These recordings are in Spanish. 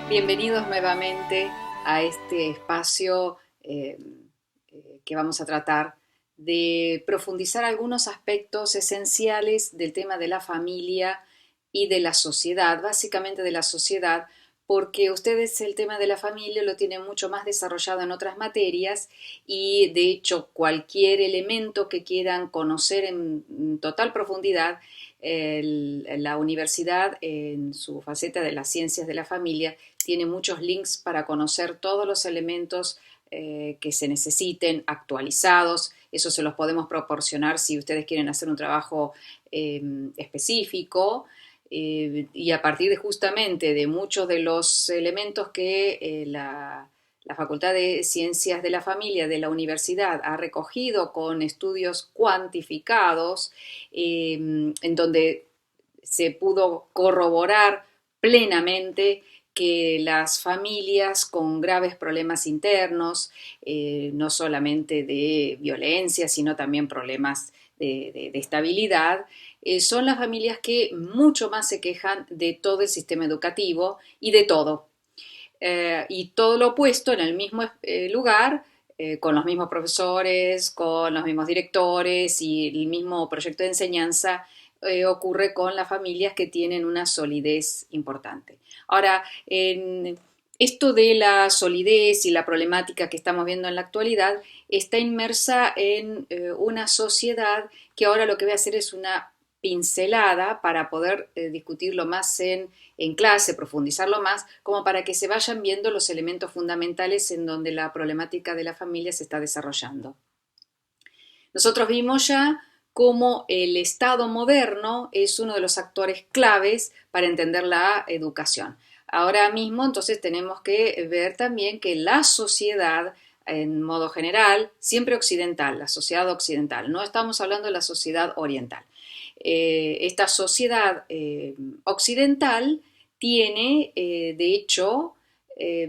Bienvenidos nuevamente a este espacio que vamos a tratar de profundizar algunos aspectos esenciales del tema de la familia y de la sociedad, básicamente de la sociedad, porque ustedes el tema de la familia lo tienen mucho más desarrollado en otras materias y de hecho cualquier elemento que quieran conocer en total profundidad, la universidad en su faceta de las ciencias de la familia tiene muchos links para conocer todos los elementos que se necesiten actualizados. Eso se los podemos proporcionar si ustedes quieren hacer un trabajo específico. Y a partir de justamente de muchos de los elementos que la Facultad de Ciencias de la Familia de la universidad ha recogido con estudios cuantificados, en donde se pudo corroborar plenamente que las familias con graves problemas internos, no solamente de violencia, sino también problemas de estabilidad, son las familias que mucho más se quejan de todo el sistema educativo y de todo. Y todo lo opuesto en el mismo lugar, con los mismos profesores, con los mismos directores y el mismo proyecto de enseñanza, ocurre con las familias que tienen una solidez importante. Ahora, en esto de la solidez y la problemática que estamos viendo en la actualidad está inmersa en una sociedad que ahora lo que voy a hacer es una pincelada para poder discutirlo más en clase, profundizarlo más, como para que se vayan viendo los elementos fundamentales en donde la problemática de la familia se está desarrollando. Nosotros vimos ya cómo el Estado moderno es uno de los actores claves para entender la educación. Ahora mismo, entonces, tenemos que ver también que la sociedad, en modo general, siempre occidental, la sociedad occidental, no estamos hablando de la sociedad oriental. Esta sociedad occidental tiene, de hecho,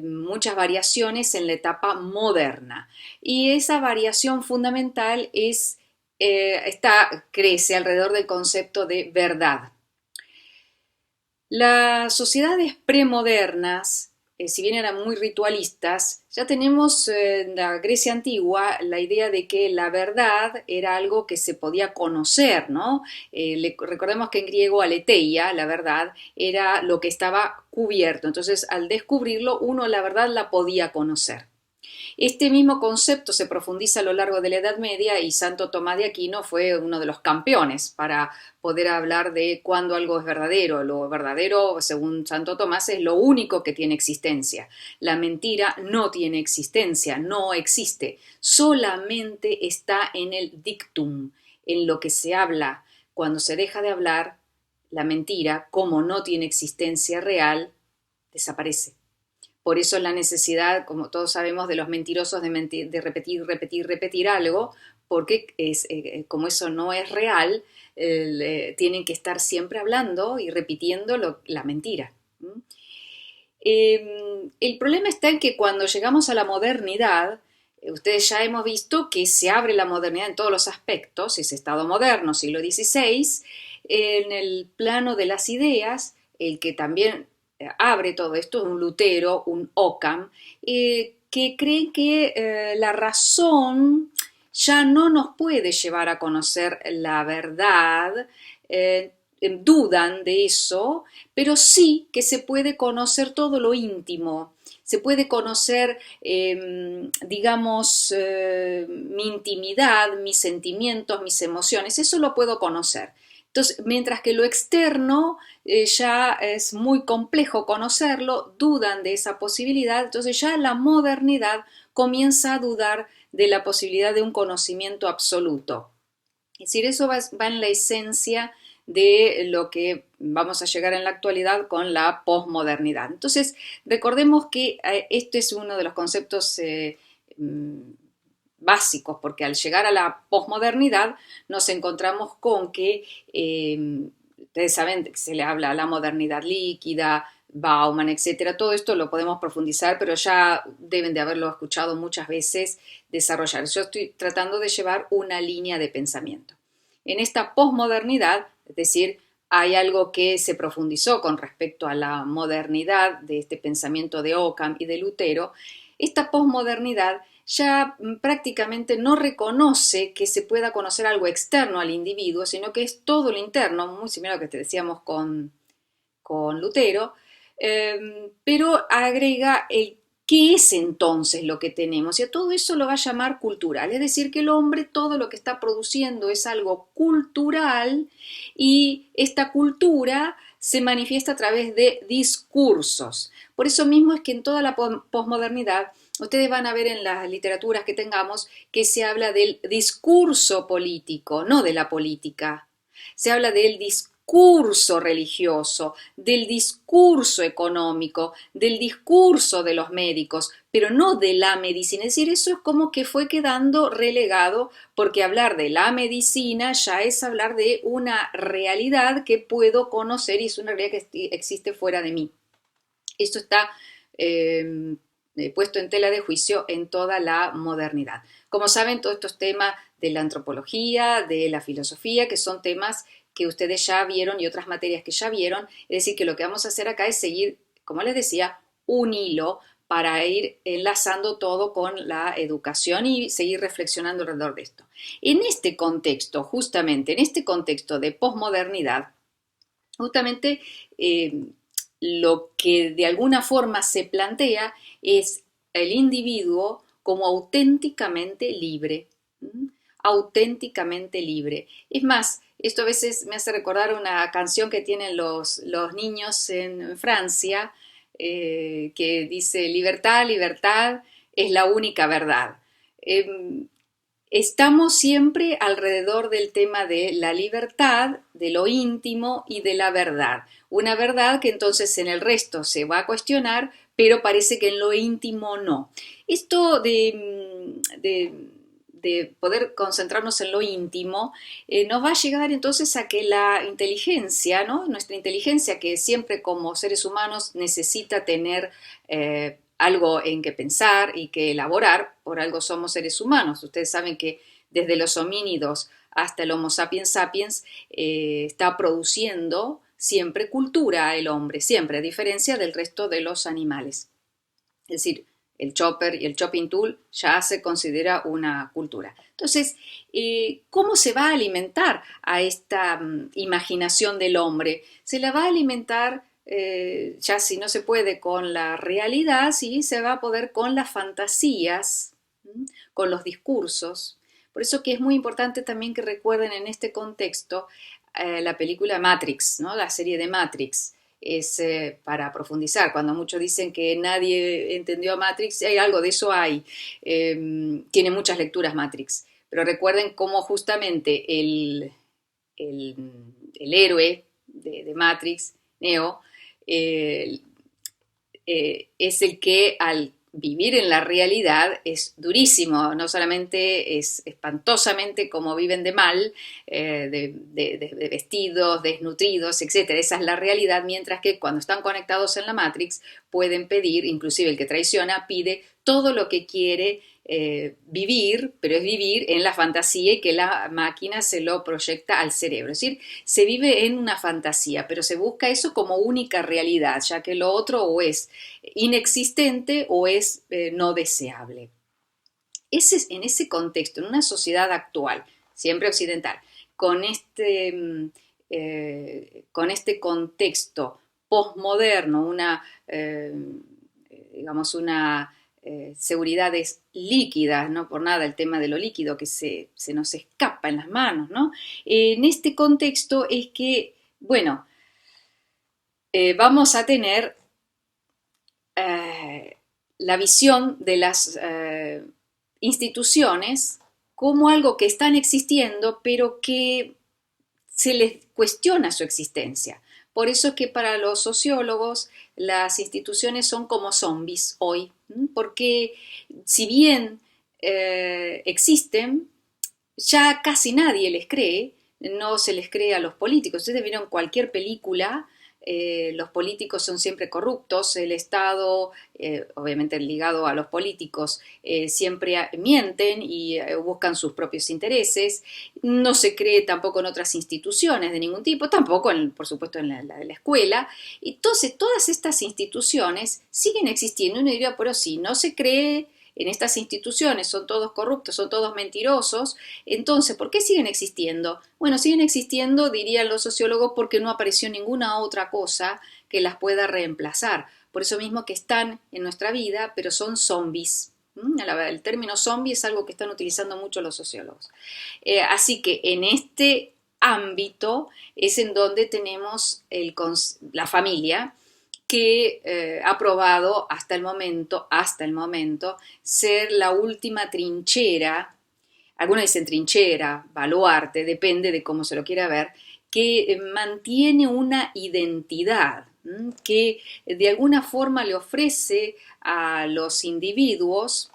muchas variaciones en la etapa moderna. Y esa variación fundamental crece alrededor del concepto de verdad. Las sociedades premodernas, si bien eran muy ritualistas, ya tenemos en la Grecia antigua la idea de que la verdad era algo que se podía conocer, ¿no? Recordemos que en griego aletheia, la verdad, era lo que estaba cubierto. Entonces, al descubrirlo, uno la verdad la podía conocer. Este mismo concepto se profundiza a lo largo de la Edad Media y Santo Tomás de Aquino fue uno de los campeones para poder hablar de cuándo algo es verdadero. Lo verdadero, según Santo Tomás, es lo único que tiene existencia. La mentira no tiene existencia, no existe. Solamente está en el dictum, en lo que se habla. Cuando se deja de hablar, la mentira, como no tiene existencia real, desaparece. Por eso la necesidad, como todos sabemos, de los mentirosos de repetir, repetir, repetir algo, porque como eso no es real, tienen que estar siempre hablando y repitiendo la mentira. El problema está en que cuando llegamos a la modernidad, ustedes ya hemos visto que se abre la modernidad en todos los aspectos, ese Estado moderno, siglo XVI, en el plano de las ideas, el que también abre todo esto es un Lutero, un Occam, que creen que la razón ya no nos puede llevar a conocer la verdad, dudan de eso, pero sí que se puede conocer todo lo íntimo, se puede conocer, digamos, mi intimidad, mis sentimientos, mis emociones, eso lo puedo conocer. Entonces, mientras que lo externo ya es muy complejo conocerlo, dudan de esa posibilidad, entonces ya la modernidad comienza a dudar de la posibilidad de un conocimiento absoluto. Es decir, eso va en la esencia de lo que vamos a llegar en la actualidad con la posmodernidad. Entonces, recordemos que este es uno de los conceptos básicos, porque al llegar a la posmodernidad nos encontramos con que ustedes saben que se le habla a la modernidad líquida, Bauman, etcétera. Todo esto lo podemos profundizar, pero ya deben de haberlo escuchado muchas veces desarrollar. Yo estoy tratando de llevar una línea de pensamiento. En esta posmodernidad, es decir, hay algo que se profundizó con respecto a la modernidad de este pensamiento de Occam y de Lutero. Esta posmodernidad ya prácticamente no reconoce que se pueda conocer algo externo al individuo, sino que es todo lo interno, muy similar a lo que te decíamos con Lutero, pero agrega el qué es entonces lo que tenemos, y a todo eso lo va a llamar cultural, es decir, que el hombre todo lo que está produciendo es algo cultural, y esta cultura se manifiesta a través de discursos. Por eso mismo es que en toda la posmodernidad ustedes van a ver en las literaturas que tengamos que se habla del discurso político, no de la política. Se habla del discurso religioso, del discurso económico, del discurso de los médicos, pero no de la medicina. Es decir, eso es como que fue quedando relegado, porque hablar de la medicina ya es hablar de una realidad que puedo conocer y es una realidad que existe fuera de mí. Esto está puesto en tela de juicio en toda la modernidad. Como saben, todos estos temas de la antropología, de la filosofía, que son temas que ustedes ya vieron y otras materias que ya vieron, es decir, que lo que vamos a hacer acá es seguir, como les decía, un hilo para ir enlazando todo con la educación y seguir reflexionando alrededor de esto. En este contexto, justamente, en este contexto de posmodernidad, justamente lo que de alguna forma se plantea es el individuo como auténticamente libre, auténticamente libre. Es más, esto a veces me hace recordar una canción que tienen los niños en Francia, que dice: libertad, libertad es la única verdad. Estamos siempre alrededor del tema de la libertad, de lo íntimo y de la verdad. Una verdad que entonces en el resto se va a cuestionar, pero parece que en lo íntimo no. Esto de poder concentrarnos en lo íntimo, nos va a llegar entonces a que la inteligencia, ¿no? Nuestra inteligencia, que siempre como seres humanos necesita tener algo en que pensar y que elaborar, por algo somos seres humanos. Ustedes saben que desde los homínidos hasta el Homo sapiens sapiens está produciendo siempre cultura el hombre, siempre, a diferencia del resto de los animales. Es decir, el chopper y el chopping tool ya se considera una cultura. Entonces, ¿cómo se va a alimentar a esta imaginación del hombre? Se la va a alimentar, ya si no se puede con la realidad, sí se va a poder con las fantasías, con los discursos. Por eso que es muy importante también que recuerden en este contexto la película Matrix, ¿no? La serie de Matrix. Es para profundizar. Cuando muchos dicen que nadie entendió a Matrix, hay algo de eso hay. Tiene muchas lecturas Matrix. Pero recuerden cómo justamente el héroe de Matrix, Neo, es el que al vivir en la realidad es durísimo, no solamente es espantosamente como viven de mal, de vestidos, desnutridos, etc. Esa es la realidad, mientras que cuando están conectados en la Matrix pueden pedir, inclusive el que traiciona pide todo lo que quiere vivir, pero es vivir en la fantasía y que la máquina se lo proyecta al cerebro. Es decir, se vive en una fantasía, pero se busca eso como única realidad, ya que lo otro o es inexistente o es no deseable. En ese contexto, en una sociedad actual, siempre occidental, con este contexto postmoderno, digamos, una seguridades líquidas, no por nada el tema de lo líquido que se nos escapa en las manos, ¿no? En este contexto es que, bueno, vamos a tener la visión de las instituciones como algo que están existiendo, pero que se les cuestiona su existencia. Por eso es que para los sociólogos las instituciones son como zombies hoy, porque si bien existen, ya casi nadie les cree, no se les cree a los políticos. Ustedes vieron cualquier película, los políticos son siempre corruptos, el Estado, obviamente ligado a los políticos, siempre mienten y buscan sus propios intereses. No se cree tampoco en otras instituciones de ningún tipo, tampoco, por supuesto, en la de la escuela. Entonces, todas estas instituciones siguen existiendo. Uno diría, pero sí, no se cree en estas instituciones, son todos corruptos, son todos mentirosos. Entonces, ¿por qué siguen existiendo? Bueno, siguen existiendo, dirían los sociólogos, porque no apareció ninguna otra cosa que las pueda reemplazar. Por eso mismo que están en nuestra vida, pero son zombies. El término zombie es algo que están utilizando mucho los sociólogos. Así que en este ámbito es en donde tenemos la familia, que ha probado hasta el momento, ser la última trinchera, algunos dicen trinchera, baluarte, depende de cómo se lo quiera ver, que mantiene una identidad, que de alguna forma le ofrece a los individuos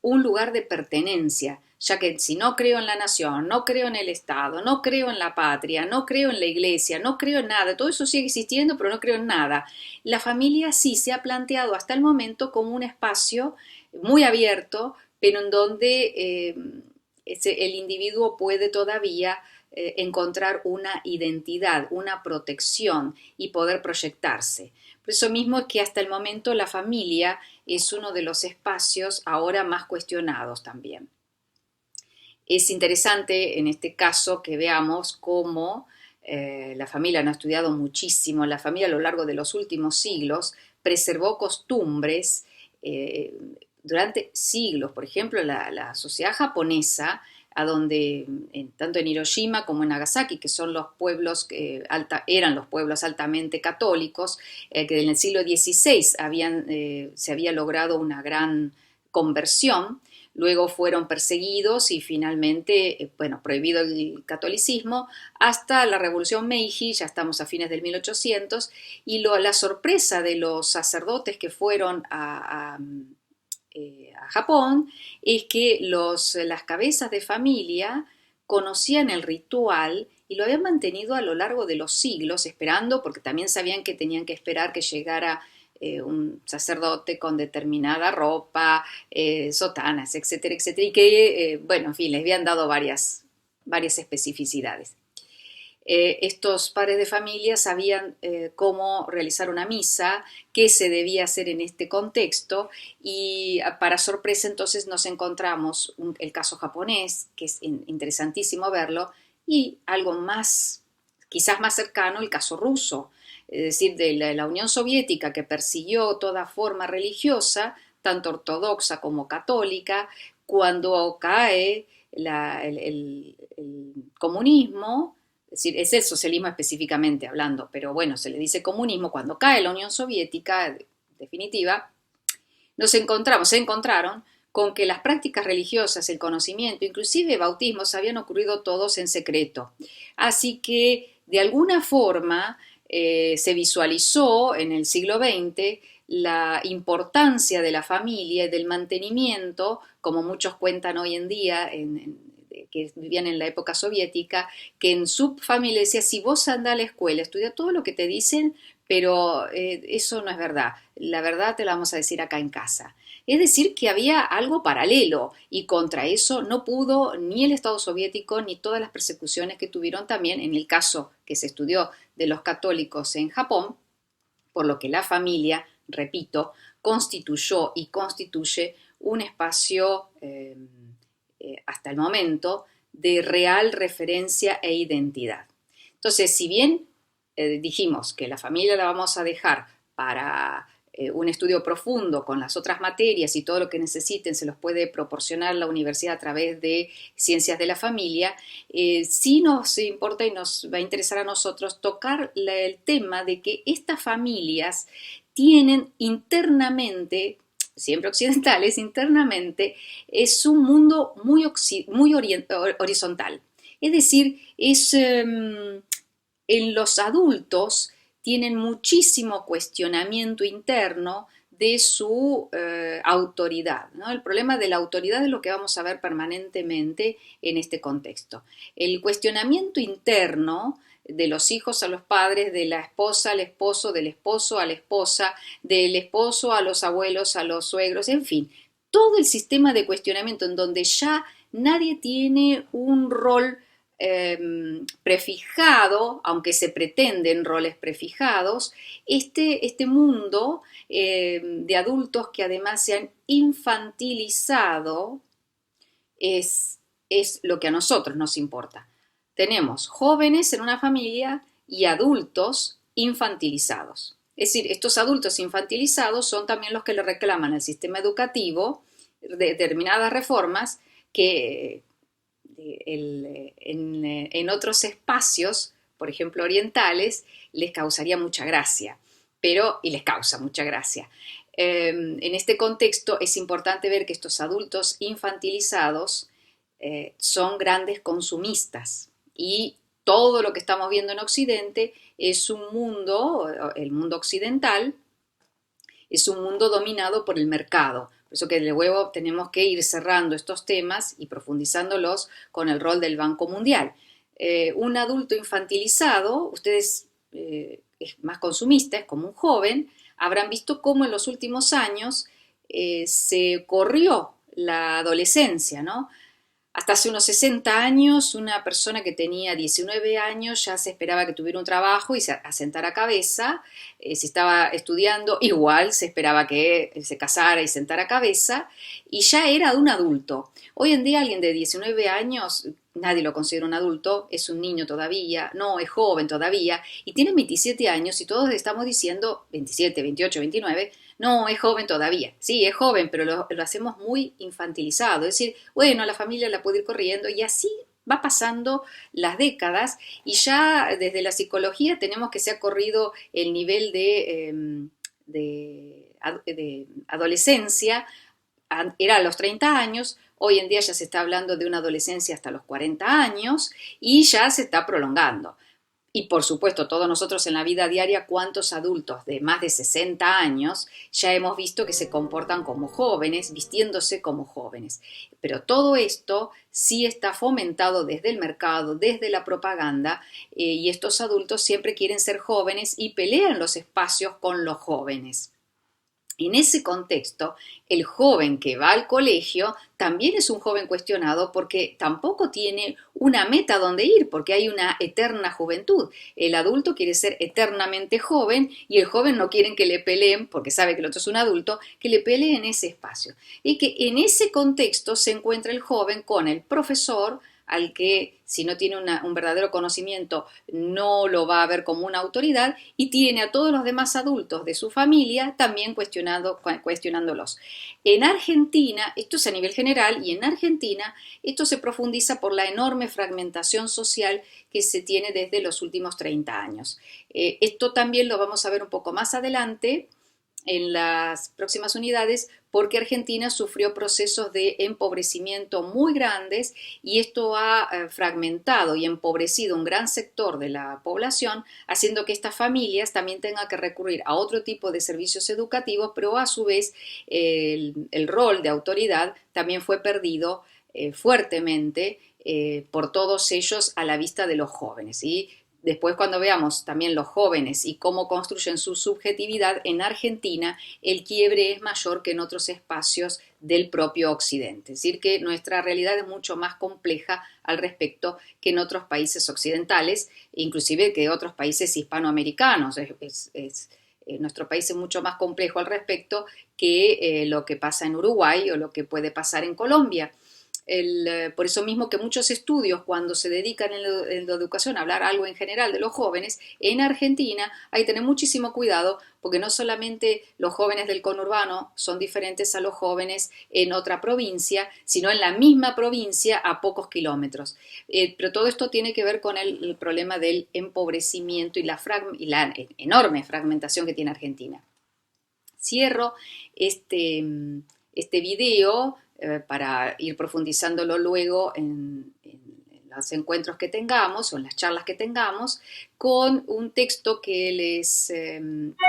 un lugar de pertenencia, ya que si no creo en la nación, no creo en el Estado, no creo en la patria, no creo en la iglesia, no creo en nada, todo eso sigue existiendo, pero no creo en nada. La familia sí se ha planteado hasta el momento como un espacio muy abierto, pero en donde el individuo puede todavía encontrar una identidad, una protección y poder proyectarse. Por eso mismo es que hasta el momento la familia es uno de los espacios ahora más cuestionados también. Es interesante en este caso que veamos cómo la familia, no ha estudiado muchísimo, la familia a lo largo de los últimos siglos preservó costumbres durante siglos. Por ejemplo, la sociedad japonesa, a donde tanto en Hiroshima como en Nagasaki, que son los pueblos eran los pueblos altamente católicos, que en el siglo XVI se había logrado una gran conversión. Luego fueron perseguidos y finalmente, prohibido el catolicismo hasta la Revolución Meiji, ya estamos a fines del 1800, y la sorpresa de los sacerdotes que fueron a Japón es que las cabezas de familia conocían el ritual y lo habían mantenido a lo largo de los siglos, esperando, porque también sabían que tenían que esperar que llegara un sacerdote con determinada ropa, sotanas, etcétera, etcétera, y que, en fin, les habían dado varias especificidades. Estos padres de familia sabían cómo realizar una misa, qué se debía hacer en este contexto, y para sorpresa entonces nos encontramos el caso japonés, que es interesantísimo verlo, y algo más, quizás más cercano, el caso ruso, es decir, de la Unión Soviética, que persiguió toda forma religiosa, tanto ortodoxa como católica. Cuando cae el comunismo, es decir, es el socialismo específicamente hablando, pero bueno, se le dice comunismo, cuando cae la Unión Soviética, en definitiva, se encontraron con que las prácticas religiosas, el conocimiento, inclusive bautismos, habían ocurrido todos en secreto. Así que, de alguna forma, se visualizó en el siglo XX la importancia de la familia y del mantenimiento, como muchos cuentan hoy en día, que vivían en la época soviética, que en su familia decía, si vos andás a la escuela, estudia todo lo que te dicen, pero eso no es verdad, la verdad te la vamos a decir acá en casa. Es decir, que había algo paralelo y contra eso no pudo ni el Estado soviético ni todas las persecuciones que tuvieron también en el caso que se estudió de los católicos en Japón, por lo que la familia, repito, constituyó y constituye un espacio hasta el momento de real referencia e identidad. Entonces, si bien dijimos que la familia la vamos a dejar para un estudio profundo con las otras materias y todo lo que necesiten se los puede proporcionar la universidad a través de ciencias de la familia, sí nos importa y nos va a interesar a nosotros tocar el tema de que estas familias tienen internamente, siempre occidentales, internamente, es un mundo muy horizontal. Es decir, en los adultos tienen muchísimo cuestionamiento interno de su autoridad, ¿no? El problema de la autoridad es lo que vamos a ver permanentemente en este contexto. El cuestionamiento interno de los hijos a los padres, de la esposa al esposo, del esposo a la esposa, del esposo a los abuelos, a los suegros, en fin, todo el sistema de cuestionamiento en donde ya nadie tiene un rol prefijado, aunque se pretenden roles prefijados, este mundo de adultos que además se han infantilizado es lo que a nosotros nos importa. Tenemos jóvenes en una familia y adultos infantilizados. Es decir, estos adultos infantilizados son también los que le reclaman al sistema educativo determinadas reformas que en otros espacios, por ejemplo orientales, les causaría mucha gracia, y les causa mucha gracia. En este contexto es importante ver que estos adultos infantilizados son grandes consumistas y todo lo que estamos viendo en Occidente es un mundo, el mundo occidental, es un mundo dominado por el mercado. Por eso que luego tenemos que ir cerrando estos temas y profundizándolos con el rol del Banco Mundial. Un adulto infantilizado, ustedes es más consumista, es como un joven, habrán visto cómo en los últimos años se corrió la adolescencia, ¿no? Hasta hace unos 60 años, una persona que tenía 19 años ya se esperaba que tuviera un trabajo y se asentara cabeza. Si estaba estudiando, igual se esperaba que se casara y sentara cabeza. Y ya era un adulto. Hoy en día alguien de 19 años, nadie lo considera un adulto, es un niño todavía, no, es joven todavía. Y tiene 27 años y todos estamos diciendo 27, 28, 29. No, es joven todavía. Sí, es joven, pero lo hacemos muy infantilizado. Es decir, bueno, la familia la puede ir corriendo y así va pasando las décadas y ya desde la psicología tenemos que se ha corrido el nivel de adolescencia, era a los 30 años, hoy en día ya se está hablando de una adolescencia hasta los 40 años y ya se está prolongando. Y por supuesto, todos nosotros en la vida diaria, ¿cuántos adultos de más de 60 años ya hemos visto que se comportan como jóvenes, vistiéndose como jóvenes? Pero todo esto sí está fomentado desde el mercado, desde la propaganda, y estos adultos siempre quieren ser jóvenes y pelean los espacios con los jóvenes. En ese contexto, el joven que va al colegio también es un joven cuestionado porque tampoco tiene una meta donde ir, porque hay una eterna juventud. El adulto quiere ser eternamente joven y el joven no quiere que le peleen, porque sabe que el otro es un adulto, que le pelee en ese espacio. Y que en ese contexto se encuentra el joven con el profesor, al que si no tiene un verdadero conocimiento no lo va a ver como una autoridad y tiene a todos los demás adultos de su familia también cuestionándolos. En Argentina, esto es a nivel general, y en Argentina esto se profundiza por la enorme fragmentación social que se tiene desde los últimos 30 años. Esto también lo vamos a ver un poco más adelante en las próximas unidades, porque Argentina sufrió procesos de empobrecimiento muy grandes y esto ha fragmentado y empobrecido un gran sector de la población, haciendo que estas familias también tengan que recurrir a otro tipo de servicios educativos, pero a su vez el rol de autoridad también fue perdido fuertemente por todos ellos a la vista de los jóvenes. Y después, cuando veamos también los jóvenes y cómo construyen su subjetividad, en Argentina el quiebre es mayor que en otros espacios del propio Occidente. Es decir, que nuestra realidad es mucho más compleja al respecto que en otros países occidentales, inclusive que otros países hispanoamericanos. Nuestro país es mucho más complejo al respecto que lo que pasa en Uruguay o lo que puede pasar en Colombia. Por eso mismo que muchos estudios, cuando se dedican en la educación a hablar algo en general de los jóvenes, en Argentina hay que tener muchísimo cuidado porque no solamente los jóvenes del conurbano son diferentes a los jóvenes en otra provincia, sino en la misma provincia a pocos kilómetros. Pero todo esto tiene que ver con el problema del empobrecimiento y la enorme fragmentación que tiene Argentina. Cierro este video para ir profundizándolo luego en los encuentros que tengamos o en las charlas que tengamos con un texto que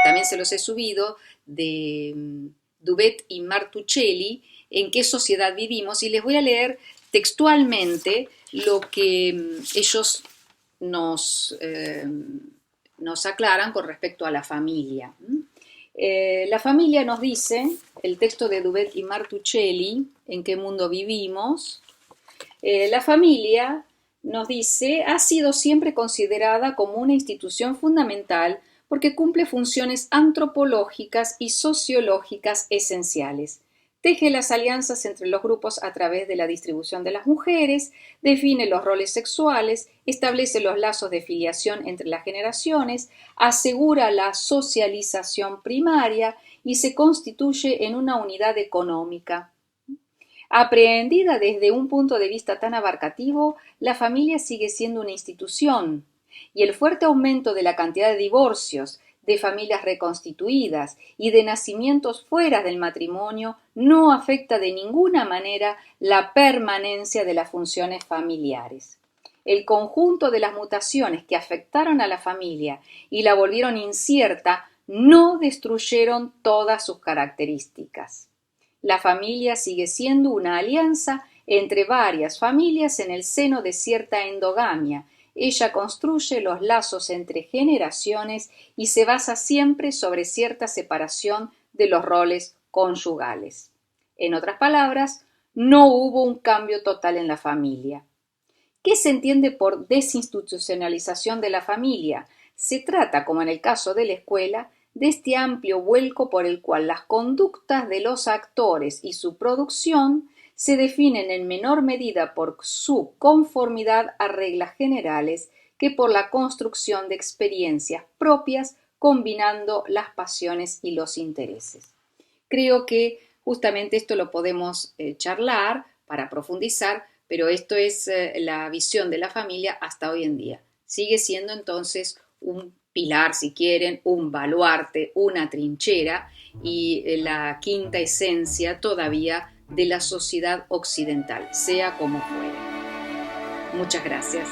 también se los he subido de Duvet y Martuchelli, En qué sociedad vivimos, y les voy a leer textualmente lo que ellos nos aclaran con respecto a la familia. La familia nos dice, el texto de Duvet y Martuchelli, En qué mundo vivimos, la familia, nos dice, ha sido siempre considerada como una institución fundamental porque cumple funciones antropológicas y sociológicas esenciales. Teje las alianzas entre los grupos a través de la distribución de las mujeres, define los roles sexuales, establece los lazos de filiación entre las generaciones, asegura la socialización primaria y se constituye en una unidad económica. Aprehendida desde un punto de vista tan abarcativo, la familia sigue siendo una institución, y el fuerte aumento de la cantidad de divorcios, de familias reconstituidas y de nacimientos fuera del matrimonio no afecta de ninguna manera la permanencia de las funciones familiares. El conjunto de las mutaciones que afectaron a la familia y la volvieron incierta no destruyeron todas sus características. La familia sigue siendo una alianza entre varias familias en el seno de cierta endogamia. Ella construye los lazos entre generaciones y se basa siempre sobre cierta separación de los roles conyugales. En otras palabras, no hubo un cambio total en la familia. ¿Qué se entiende por desinstitucionalización de la familia? Se trata, como en el caso de la escuela, de este amplio vuelco por el cual las conductas de los actores y su producción se definen en menor medida por su conformidad a reglas generales que por la construcción de experiencias propias combinando las pasiones y los intereses. Creo que justamente esto lo podemos charlar para profundizar, pero esto es la visión de la familia hasta hoy en día. Sigue siendo entonces un pilar, si quieren, un baluarte, una trinchera y la quinta esencia todavía de la sociedad occidental, sea como fuere. Muchas gracias.